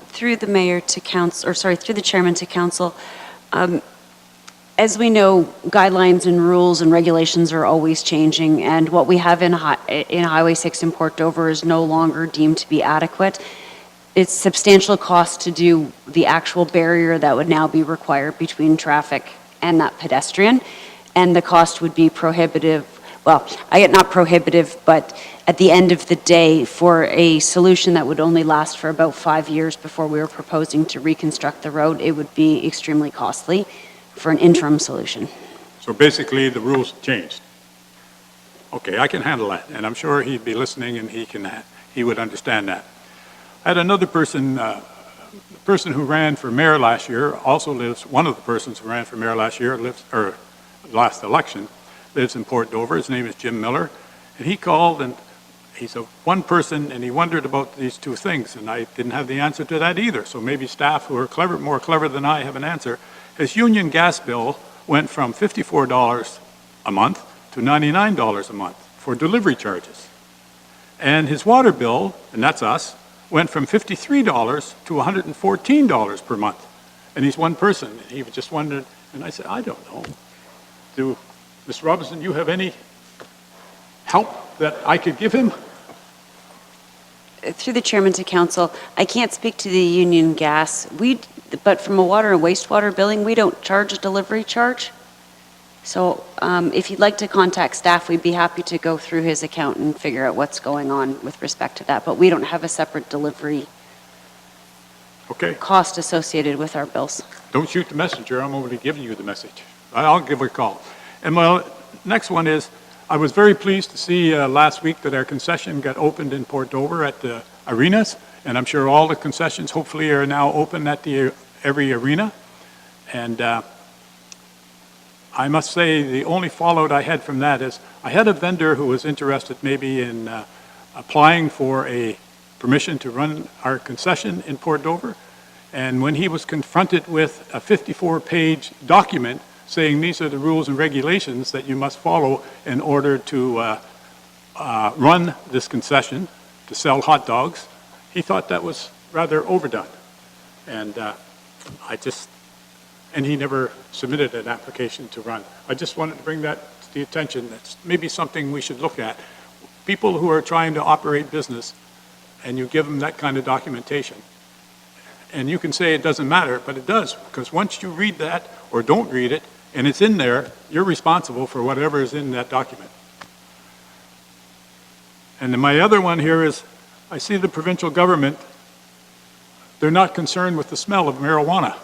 Through the mayor to council, through the chairman to council, as we know, guidelines and rules and regulations are always changing, and what we have in Highway 6 in Port Dover is no longer deemed to be adequate. It's substantial cost to do the actual barrier that would now be required between traffic and that pedestrian, and the cost would be prohibitive. Well, not prohibitive, but at the end of the day, for a solution that would only last for about 5 years before we were proposing to reconstruct the road, it would be extremely costly for an interim solution. So basically, the rules changed. Okay, I can handle that, and I'm sure he'd be listening and he would understand that. I had another person, the person who ran for mayor last year also lives, one of the persons who ran for mayor last year last election, lives in Port Dover. His name is Jim Miller, and he called, and he's one person, and he wondered about these two things, and I didn't have the answer to that either. So maybe staff who are more clever than I have an answer. His union gas bill went from $54 a month to $99 a month for delivery charges. And his water bill, and that's us, went from $53 to $114 per month. And he's one person, and he just wondered, and I said, I don't know. Mr. Robinson, you have any help that I could give him? Through the chairman to council, I can't speak to the union gas. But from a water and wastewater billing, we don't charge a delivery charge. So if you'd like to contact staff, we'd be happy to go through his account and figure out what's going on with respect to that. But we don't have a separate delivery cost associated with our bills. Don't shoot the messenger. I'm only giving you the message. I'll give a call. And my next one is, I was very pleased to see last week that our concession got opened in Port Dover at the arenas, and I'm sure all the concessions hopefully are now open at every arena. And I must say the only fallout I had from that is I had a vendor who was interested maybe in applying for a permission to run our concession in Port Dover, and when he was confronted with a 54-page document saying these are the rules and regulations that you must follow in order to run this concession, to sell hot dogs, he thought that was rather overdone. And and he never submitted an application to run. I just wanted to bring that to the attention. That's maybe something we should look at. People who are trying to operate business and you give them that kind of documentation. And you can say it doesn't matter, but it does, because once you read that or don't read it, and it's in there, you're responsible for whatever is in that document. And then my other one here is, I see the provincial government, they're not concerned with the smell of marijuana.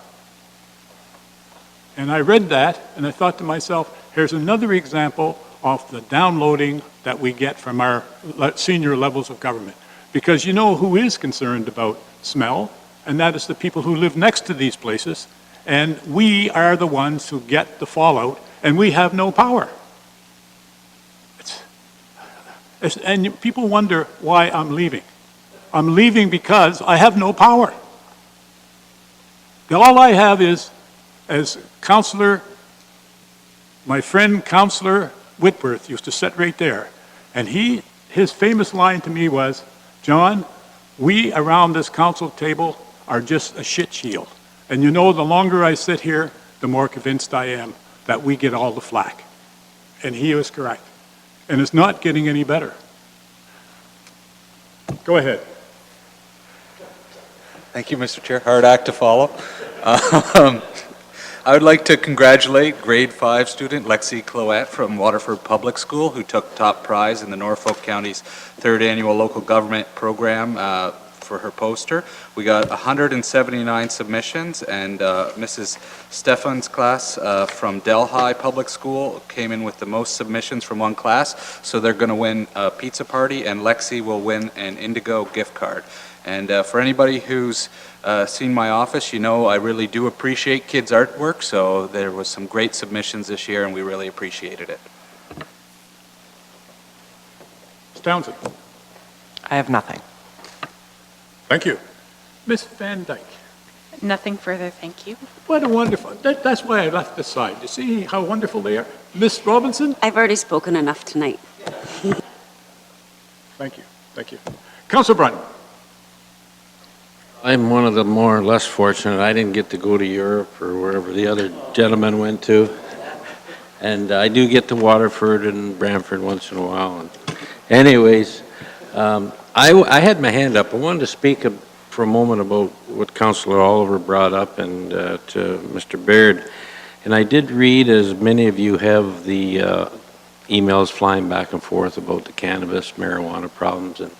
And I read that, and I thought to myself, here's another example of the downloading that we get from our senior levels of government. Because you know who is concerned about smell, and that is the people who live next to these places, and we are the ones who get the fallout, and we have no power. And people wonder why I'm leaving. I'm leaving because I have no power. All I have is, as Councillor, my friend Councillor Whitworth used to sit right there, and his famous line to me was, John, we around this council table are just a shit shield. And you know, the longer I sit here, the more convinced I am that we get all the flack. And he was correct. And it's not getting any better. Go ahead. Thank you, Mr. Chair. Hard act to follow. I would like to congratulate grade 5 student Lexi Cloette from Waterford Public School, who took top prize in the Norfolk County's 3rd annual local government program for her poster. We got 179 submissions, and Mrs. Stefan's class from Delhi Public School came in with the most submissions from one class, so they're going to win a pizza party, and Lexi will win an Indigo gift card. And for anybody who's seen my office, you know I really do appreciate kids' artwork, so there was some great submissions this year, and we really appreciated it. Ms. Townsend. I have nothing. Thank you. Ms. Van Dyke. Nothing further, thank you. What a wonderful, that's why I left this side. You see how wonderful they are? Ms. Robinson? I've already spoken enough tonight. Thank you, thank you. Councillor Brunton. I'm one of the more or less fortunate. I didn't get to go to Europe or wherever the other gentlemen went to. And I do get to Waterford and Brantford once in a while. And anyways, I had my hand up. I wanted to speak for a moment about what Councillor Oliver brought up and to Mr. Baird. And I did read, as many of you have, the emails flying back and forth about the cannabis, marijuana problems. And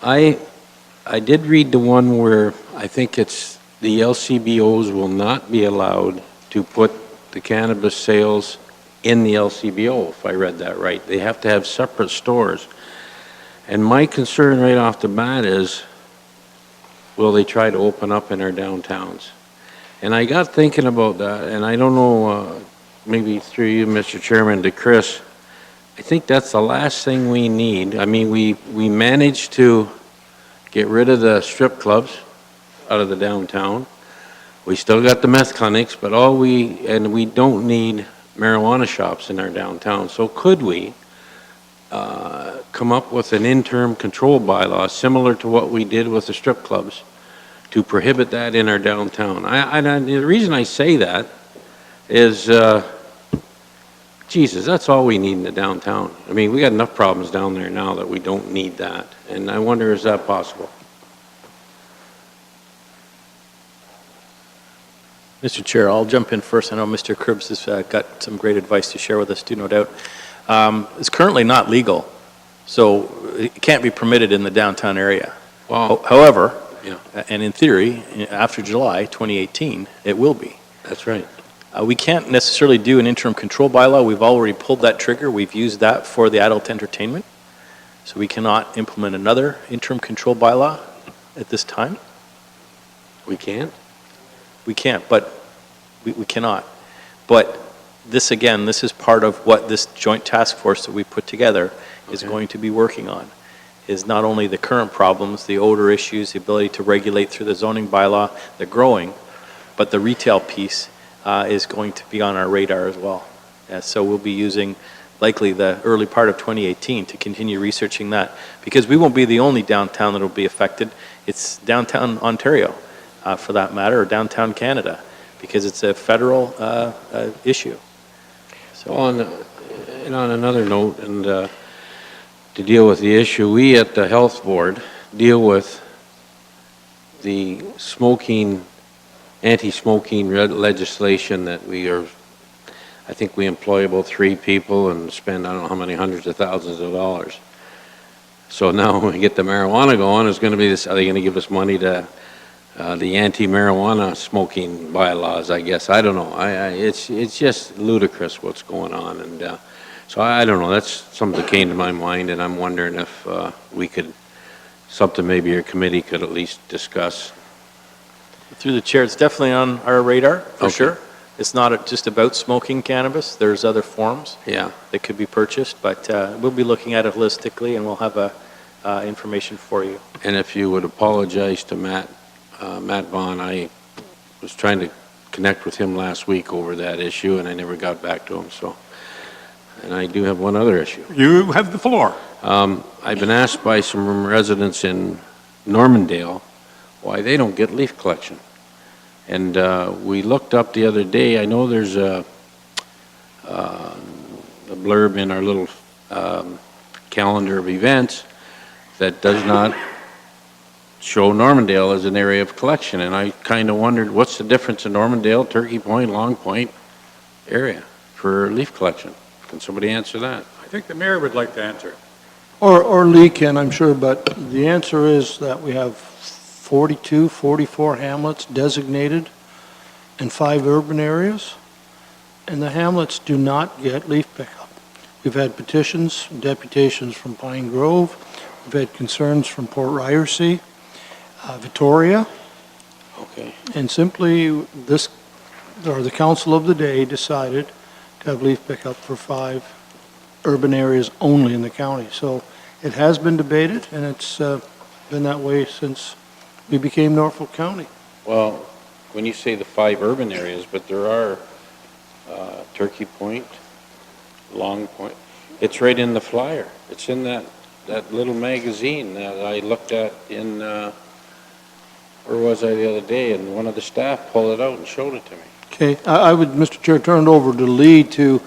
I did read the one where I think it's the LCBOs will not be allowed to put the cannabis sales in the LCBO, if I read that right. They have to have separate stores. And my concern right off the bat is, will they try to open up in our downtowns? And I got thinking about that, and I don't know, maybe through you, Mr. Chairman, to Chris, I think that's the last thing we need. I mean, we managed to get rid of the strip clubs out of the downtown. We still got the meth clinics, but we don't need marijuana shops in our downtown. So could we come up with an interim control bylaw similar to what we did with the strip clubs to prohibit that in our downtown? The reason I say that is, Jesus, that's all we need in the downtown. I mean, we got enough problems down there now that we don't need that. And I wonder, is that possible? Mr. Chair, I'll jump in first. I know Mr. Krebs has got some great advice to share with us too, no doubt. It's currently not legal, so it can't be permitted in the downtown area. Wow. However, and in theory, after July 2018, it will be. That's right. We can't necessarily do an interim control bylaw. We've already pulled that trigger. We've used that for the adult entertainment. So we cannot implement another interim control bylaw at this time. We can't? We can't, but we cannot. But this, again, this is part of what this joint task force that we put together is going to be working on, is not only the current problems, the odor issues, the ability to regulate through the zoning bylaw, the growing, but the retail piece is going to be on our radar as well. So we'll be using likely the early part of 2018 to continue researching that, because we won't be the only downtown that will be affected. It's downtown Ontario, for that matter, or downtown Canada, because it's a federal issue. So on another note, and to deal with the issue, we at the Health Board deal with the smoking, anti-smoking legislation that we are, I think we employ about 3 people and spend I don't know how many hundreds of thousands of dollars. So now when we get the marijuana going, it's going to be this, are they going to give us money to the anti-marijuana smoking bylaws, I guess? I don't know. It's just ludicrous what's going on. And so I don't know. That's something that came to my mind, and I'm wondering if we could, something maybe your committee could at least discuss. Through the chair, it's definitely on our radar, for Okay. sure. It's not just about smoking cannabis. There's other forms Yeah. that could be purchased, but we'll be looking at it holistically, and we'll have information for you. And if you would apologize to Matt Vaughn, I was trying to connect with him last week over that issue, and I never got back to him, so. And I do have one other issue. You have the floor. I've been asked by some residents in Normandale why they don't get leaf collection. And we looked up the other day, I know there's a blurb in our little calendar of events that does not show Normandale as an area of collection. And I kind of wondered, what's the difference in Normandale, Turkey Point, Long Point area for leaf collection? Can somebody answer that? I think the mayor would like to answer. Or Lee can, I'm sure, but the answer is that we have 42, 44 hamlets designated in 5 urban areas, and the hamlets do not get leaf pickup. We've had petitions, deputations from Pine Grove, we've had concerns from Port Ryerson, Victoria, Okay. and simply this, or the council of the day decided to have leaf pickup for 5 urban areas only in the county. So it has been debated, and it's been that way since we became Norfolk County. Well, when you say the 5 urban areas, but there are Turkey Point, Long Point, it's right in the flyer. It's in that little magazine that I looked at in, where was I the other day, and one of the staff pulled it out and showed it to me. Okay, I would, Mr. Chair, turn it over to Lee to,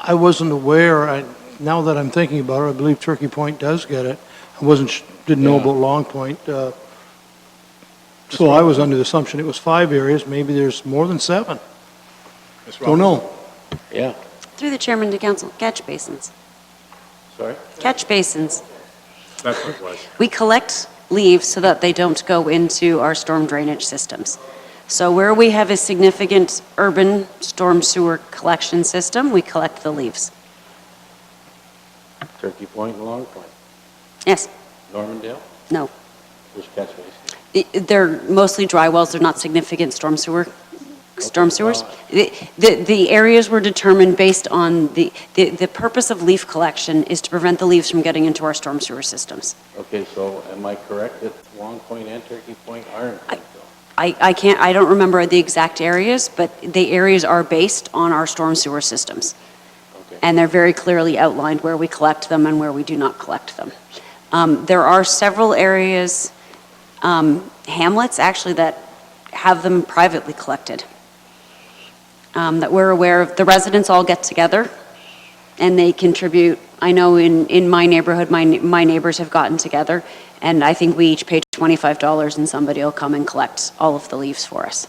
I wasn't aware, now that I'm thinking about it, I believe Turkey Point does get it. I didn't know Yeah. about Long Point. So I was under the assumption it was 5 areas, maybe there's more than 7. Don't know. Yeah. Through the chairman to council, catch basins. Sorry? Catch basins. That's what it was. We collect leaves so that they don't go into our storm drainage systems. So where we have a significant urban storm sewer collection system, we collect the leaves. Turkey Point and Long Point. Yes, Normandale? no. Which catch basin? They're mostly dry wells, they're not significant storm sewers. The areas were determined based on the purpose of leaf collection is to prevent the leaves from getting into our storm sewer systems. Okay, so am I correct that Long Point and Turkey Point are in Plainville? I don't remember the exact areas, but the areas are based on our storm sewer systems. Okay. And they're very clearly outlined where we collect them and where we do not collect them. There are several areas, hamlets actually, that have them privately collected. That we're aware of. The residents all get together and they contribute. I know in my neighborhood, my neighbors have gotten together, and I think we each pay $25 and somebody will come and collect all of the leaves for us.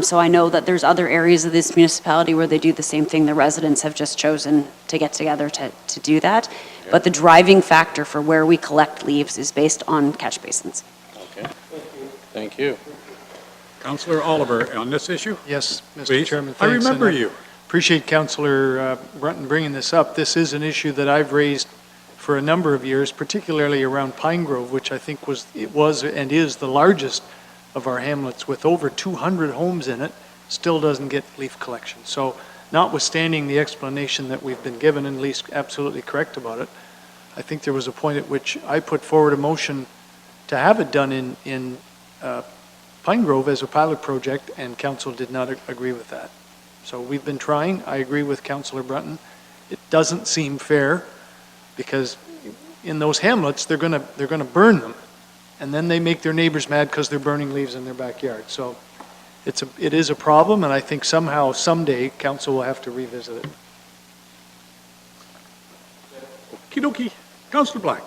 So I know that there's other areas of this municipality where they do the same thing. The residents have just chosen to get together to do that. Okay. But the driving factor for where we collect leaves is based on catch basins. Okay. Thank you. Councillor Oliver, on this issue? Yes, Mr. Please. Chairman, I thanks. remember And you. Appreciate Councillor Brunton bringing this up. This is an issue that I've raised for a number of years, particularly around Pine Grove, which I think was and is the largest of our hamlets with over 200 homes in it, still doesn't get leaf collection. So notwithstanding the explanation that we've been given, and Lee's absolutely correct about it, I think there was a point at which I put forward a motion to have it done in Pine Grove as a pilot project, and council did not agree with that. So we've been trying. I agree with Councillor Brunton. It doesn't seem fair because in those hamlets, they're gonna burn them, and then they make their neighbors mad because they're burning leaves in their backyard. So it is a problem, and I think somehow, someday, council will have to revisit it. Okey-dokey. Councillor Black.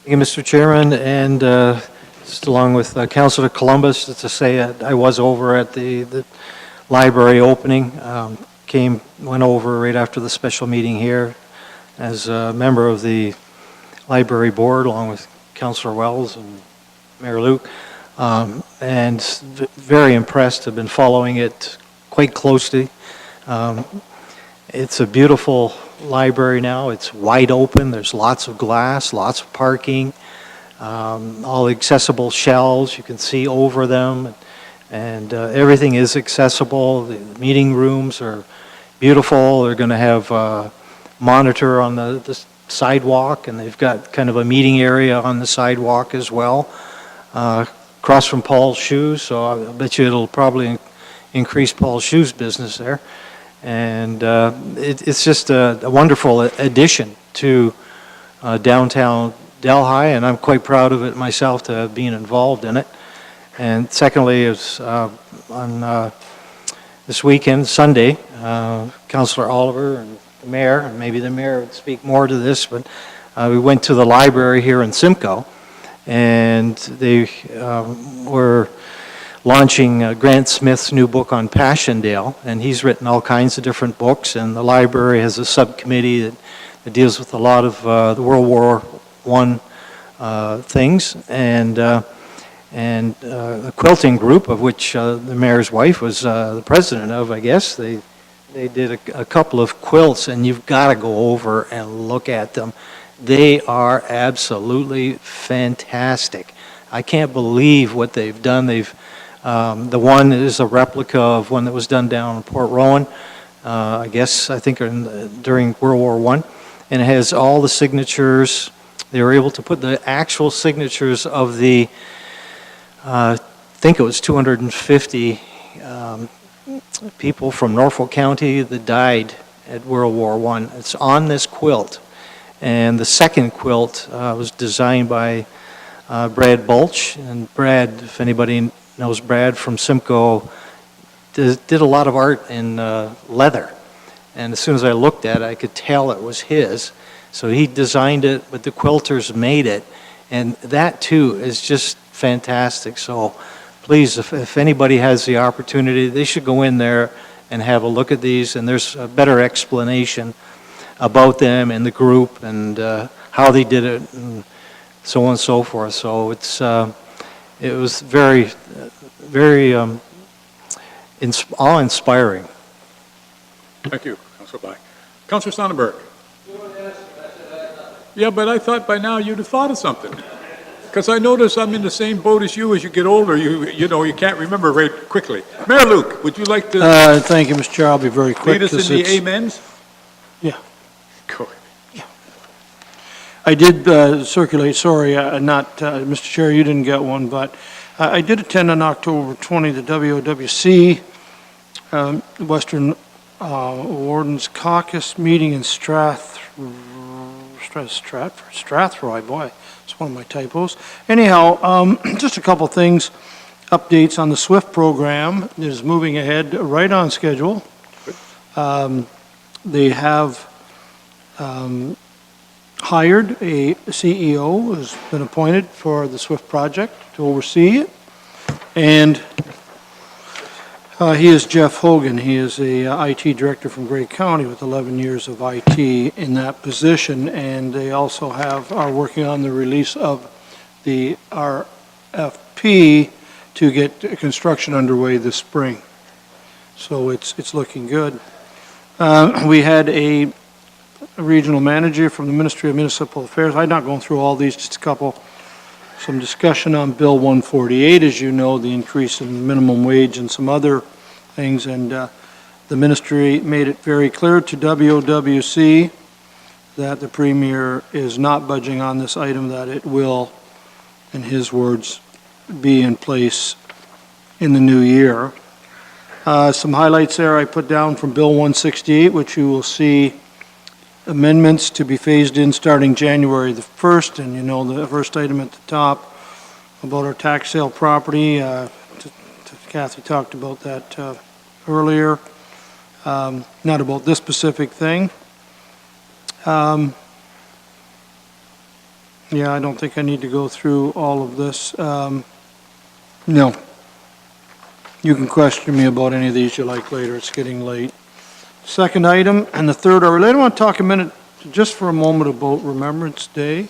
Thank you, Mr. Chairman, and just along with Councilor Columbus, just to say I was over at the library opening, went over right after the special meeting here as a member of the library board, along with Councilor Wells and Mayor Luke, and very impressed. I've been following it quite closely. It's a beautiful library now. It's wide open. There's lots of glass, lots of parking, all accessible shelves. You can see over them, and everything is accessible. The meeting rooms are beautiful. They're going to have a monitor on the sidewalk, and they've got kind of a meeting area on the sidewalk as well, across from Paul's Shoes. So I bet you it'll probably increase Paul's Shoes business there. And it's just a wonderful addition to downtown Delhi, and I'm quite proud of it myself to have been involved in it. And secondly, is on this weekend, Sunday, Councillor Oliver and the mayor, and maybe the mayor would speak more to this, but we went to the library here in Simcoe, and they were launching Grant Smith's new book on Passchendaele, and he's written all kinds of different books, and the library has a subcommittee that deals with a lot of the World War I things, and a quilting group, of which the mayor's wife was the president of, I guess. They did a couple of quilts, and you've got to go over and look at them. They are absolutely fantastic. I can't believe what they've done. The one is a replica of one that was done down in Port Rowan, I think during World War I, and it has all the signatures. They were able to put the actual signatures of the, I think it was 250 people from Norfolk County that died at World War I. It's on this quilt, and the second quilt was designed by Brad Bulch, and Brad, if anybody knows Brad from Simcoe, did a lot of art in leather. And as soon as I looked at it, I could tell it was his. So he designed it, but the quilters made it. And that, too, is just fantastic. So please, if anybody has the opportunity, they should go in there and have a look at these. And there's a better explanation about them and the group and how they did it and so on and so forth. So it was very, very awe-inspiring. Thank you, Councilor Black. Councilor Sonnenberg. Yeah, but I thought by now you'd have thought of something. Because I notice I'm in the same boat as you. As you get older, you can't remember very quickly. Mayor Luke, would you like to Thank you, Mr. Chair. I'll be very quick. lead us in the amens? Yeah. Go. I did circulate, sorry, Mr. Chair, you didn't get one, but I did attend on October 20 the WOWC Western Wardens Caucus meeting in Strathroy, boy, it's one of my typos. Anyhow, just a couple things, updates on the SWIFT program. It is moving ahead right on schedule. They have hired a CEO who's been appointed for the SWIFT project to oversee it. And he is Jeff Hogan. He is a IT director from Grey County with 11 years of IT in that position. And they also are working on the release of the RFP to get construction underway this spring. So it's looking good. We had a regional manager from the Ministry of Municipal Affairs. I'm not going through all these, just some discussion on Bill 148, as you know, the increase in minimum wage and some other things. And the ministry made it very clear to WOWC that the Premier is not budging on this item, that it will, in his words, be in place in the new year. Some highlights there I put down from Bill 168, which you will see amendments to be phased in starting January the 1st, and you know the first item at the top about our tax sale property. Kathy talked about that earlier, not about this specific thing. Yeah, I don't think I need to go through all of this. No. You can question me about any of these you like later, it's getting late. Second item and the third are related. I want to talk a minute, just for a moment, about Remembrance Day.